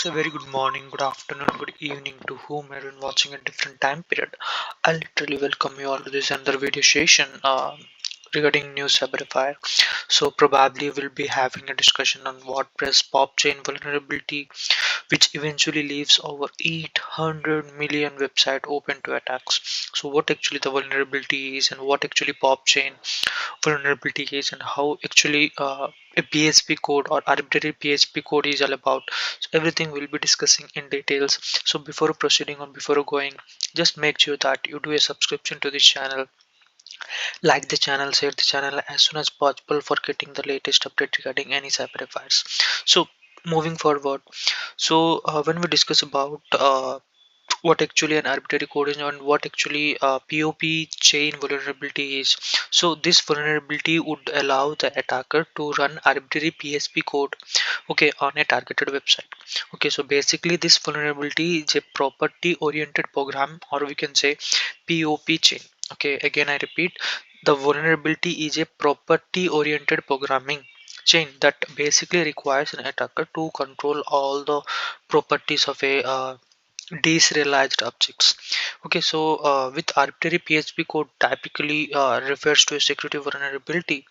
So very good morning, good afternoon, good evening to whomever watching a different time period. I literally welcome you all to this another video session regarding new cyberfire. So probably we'll be having a discussion on WordPress pop chain vulnerability, which eventually leaves over 800 million website open to attacks. So what actually the vulnerability is and what actually pop chain vulnerability is and how actually a PHP code or arbitrary PHP code is all about. So everything we'll be discussing in details. So before proceeding or before going, just make sure that you do a subscription to this channel, like the channel, share the channel as soon as possible for getting the latest update regarding any cyber affairs. So moving forward, so when we discuss about what actually an arbitrary code is and what actually POP chain vulnerability is. So this vulnerability would allow the attacker to run arbitrary PHP code, okay, on a targeted website. Okay, so basically this vulnerability is a property oriented program, or we can say POP chain. Okay, again I repeat, the vulnerability is a property oriented programming chain that basically requires an attacker to control all the properties of a deserialized objects. Okay, so with arbitrary PHP code typically refers to a security vulnerability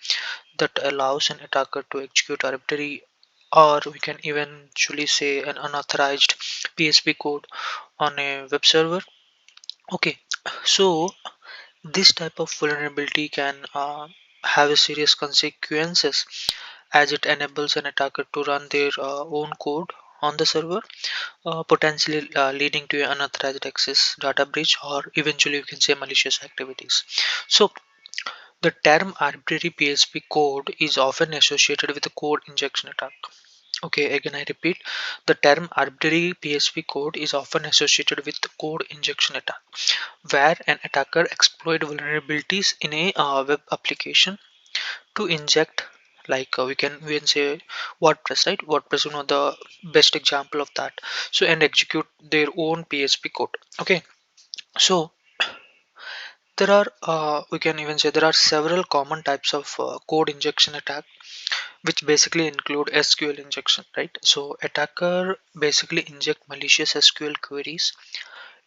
that allows an attacker to execute arbitrary, or we can eventually say an unauthorized PHP code on a web server. Okay, so this type of vulnerability can have a serious consequences, as it enables an attacker to run their own code on the server, potentially leading to unauthorized access, data breach, or eventually you can say malicious activities. So the term arbitrary PHP code is often associated with a code injection attack. Okay, again I repeat, the term arbitrary PHP code is often associated with code injection attack, where an attacker exploit vulnerabilities in a web application to inject, like we can say WordPress, right? WordPress is one of the best example of that. So and execute their own PHP code. Okay, so there are we can even say there are several common types of code injection attack, which basically include SQL injection, right? So attacker basically inject malicious SQL queries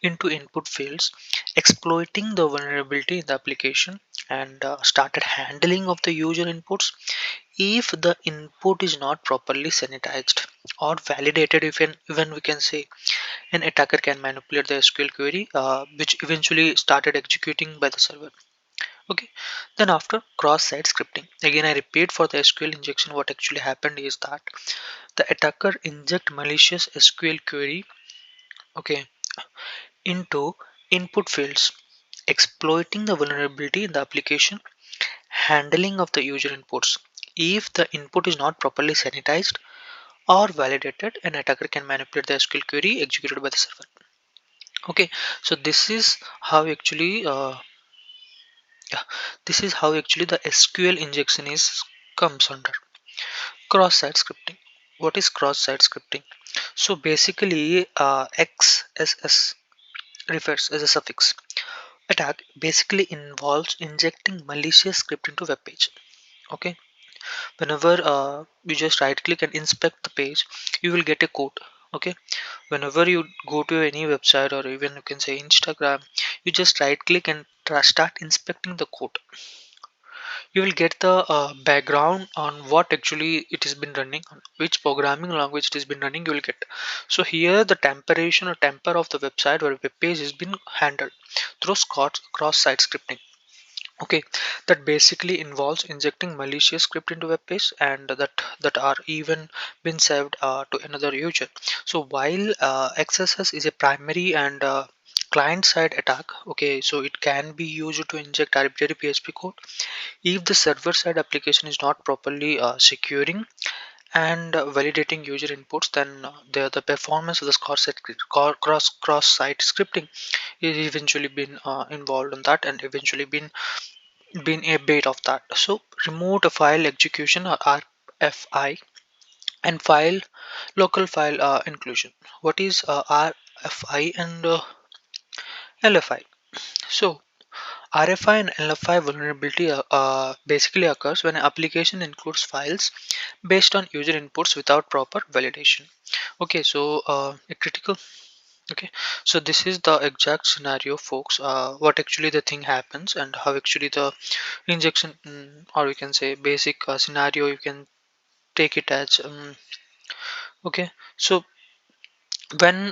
into input fields, exploiting the vulnerability in the application, and started handling of the user inputs. If the input is not properly sanitized or validated, even we can say an attacker can manipulate the SQL query, which eventually started executing by the server. Okay, then after cross-site scripting, again I repeat, for the SQL injection, what actually happened is that the attacker inject malicious SQL query, okay, into input fields, exploiting the vulnerability in the application, handling of the user inputs. If the input is not properly sanitized or validated, an attacker can manipulate the SQL query executed by the server. Okay, so yeah, this is how actually the SQL injection is comes under cross-site scripting. What is cross-site scripting? So basically, XSS refers as a suffix. Attack basically involves injecting malicious script into web page. Okay, whenever you just right click and inspect the page, you will get a code. Okay, whenever you go to any website or even you can say Instagram, you just right click and start inspecting the code. You will get the background on what actually it has been running, on which programming language it has been running, you will get. So here the temperation or temper of the website or web page has been handled through cross-site scripting. Okay, that basically involves injecting malicious script into web page, and that are even been saved to another user. So while XSS is a primary and client side attack, okay, so it can be used to inject arbitrary PHP code. If the server side application is not properly securing and validating user inputs, then the performance of the cross site scripting is eventually been involved in that, and eventually been a bit of that. So remote file execution or RFI, and file local file inclusion. What is RFI and LFI? So RFI and LFI vulnerability basically occurs when an application includes files based on user inputs without proper validation. Okay, so a critical. Okay, so this is the exact scenario, folks. What actually the thing happens and how actually the injection, or we can say basic scenario, you can take it as. Okay, so when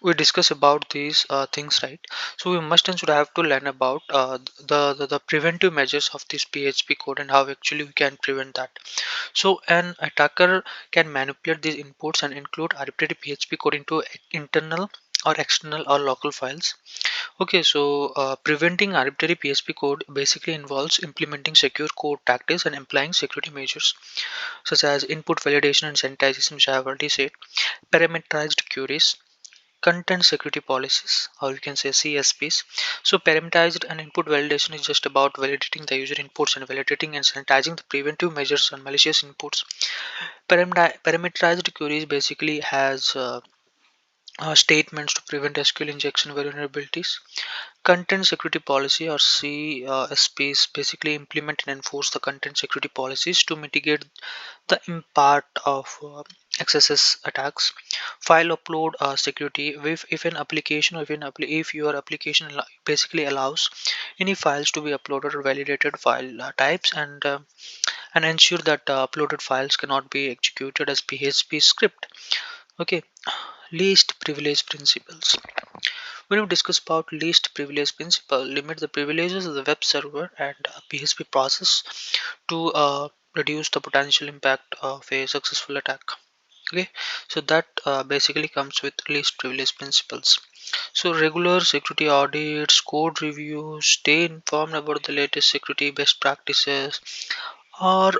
we discuss about these things, right, so we must and should have to learn about the preventive measures of this PHP code and how actually we can prevent that. So an attacker can manipulate these inputs and include arbitrary PHP code into internal or external or local files. Okay, so preventing arbitrary PHP code basically involves implementing secure code tactics and applying security measures such as input validation and sanitization, which I have already said, parameterized queries, content security policies, or you can say CSPs. So parameterized and input validation is just about validating the user inputs and validating and sanitizing the preventive measures on malicious inputs. Parameterized queries basically has statements to prevent SQL injection vulnerabilities. Content security policy or CSPs basically implement and enforce the content security policies to mitigate the impact of XSS attacks. File upload security, if an application or if your application basically allows any files to be uploaded or validated file types, and ensure that uploaded files cannot be executed as PHP script. Okay, least privilege principles. When we discuss about least privilege principle, limit the privileges of the web server and PHP process to reduce the potential impact of a successful attack. Okay, so that basically comes with least privilege principles. So regular security audits, code reviews, stay informed about the latest security best practices are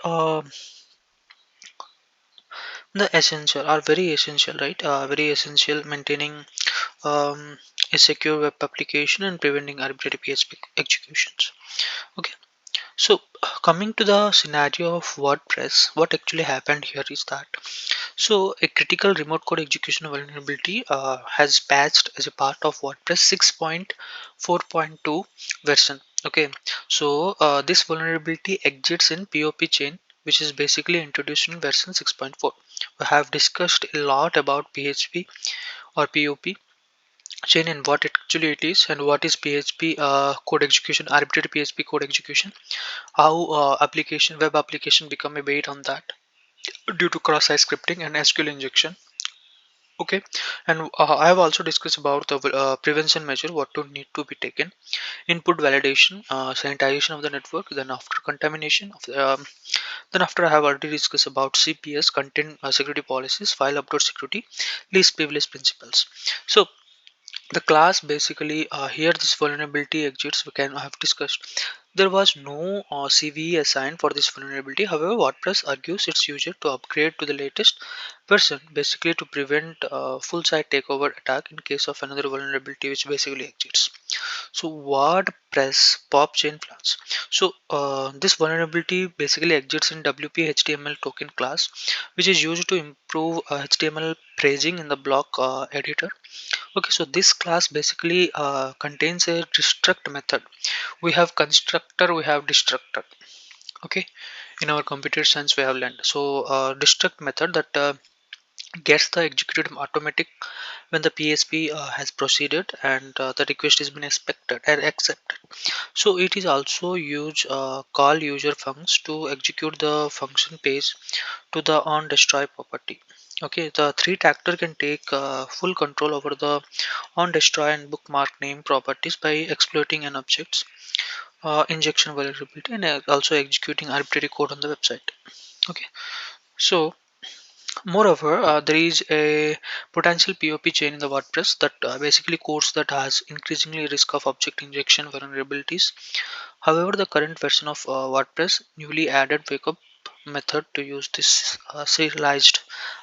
the essential, are very essential, right? Very essential maintaining a secure web application and preventing arbitrary PHP executions. Okay, so coming to the scenario of WordPress, what actually happened here is that so a critical remote code execution vulnerability has patched as a part of WordPress 6.4.2 version. Okay, so this vulnerability exists in POP chain, which is basically introduced in version 6.4. We have discussed a lot about PHP or POP chain and what actually it is, and what is PHP code execution, arbitrary PHP code execution, how web application become a bait on that due to cross-site scripting and SQL injection. Okay, and I have also discussed about the prevention measure, what to need to be taken, input validation, sanitization of the network, then after contamination of the, then after I have already discussed about CPS, content security policies, file upload security, least privilege principles. So the class basically here this vulnerability exists, we can have discussed. There was no CVE assigned for this vulnerability. However, WordPress argues its user to upgrade to the latest version, basically to prevent full site takeover attack in case of another vulnerability which basically exists. So WordPress pop chain plans. So this vulnerability basically exists in WP HTML token class, which is used to improve HTML phrasing in the block editor. Okay, so this class basically contains a destruct method. We have constructor, we have destructor. Okay, in our computer science we have learned. So destruct method that gets the executed automatic when the PHP has proceeded and the request has been expected and accepted. So it is also use call user functions to execute the function page to the on destroy property. Okay, the threat actor can take full control over the on destroy and bookmark name properties by exploiting an object's injection vulnerability and also executing arbitrary code on the website. Okay, so moreover, there is a potential POP chain in the WordPress that basically codes that has increasingly risk of object injection vulnerabilities. However, the current version of WordPress newly added wake-up method to use this serialized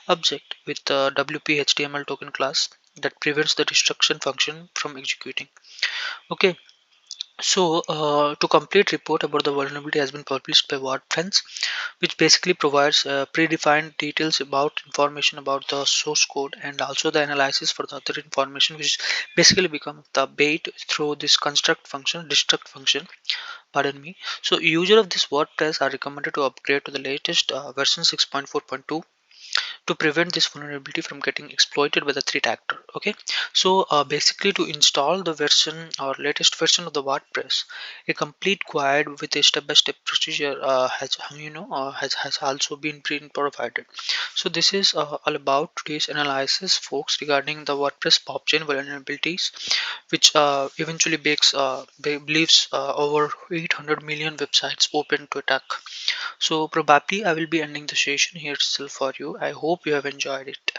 object with the WP HTML token class that prevents the destruction function from executing. Okay, To complete report about the vulnerability has been published by WordPress, which basically provides predefined details about information about the source code and also the analysis for the other information, which basically become the bait through this construct function, destruct function. Pardon me. So, user of this WordPress are recommended to upgrade to the latest version 6.4.2 to prevent this vulnerability from getting exploited by the threat actor. Okay, so basically to install the version or latest version of the WordPress, a complete guide with a step-by-step procedure has also been provided. So this is all about today's analysis, folks, regarding the WordPress pop-chain vulnerabilities, which eventually leaves over 800 million websites open to attack. So probably I will be ending the session here still for you. I hope you have enjoyed it.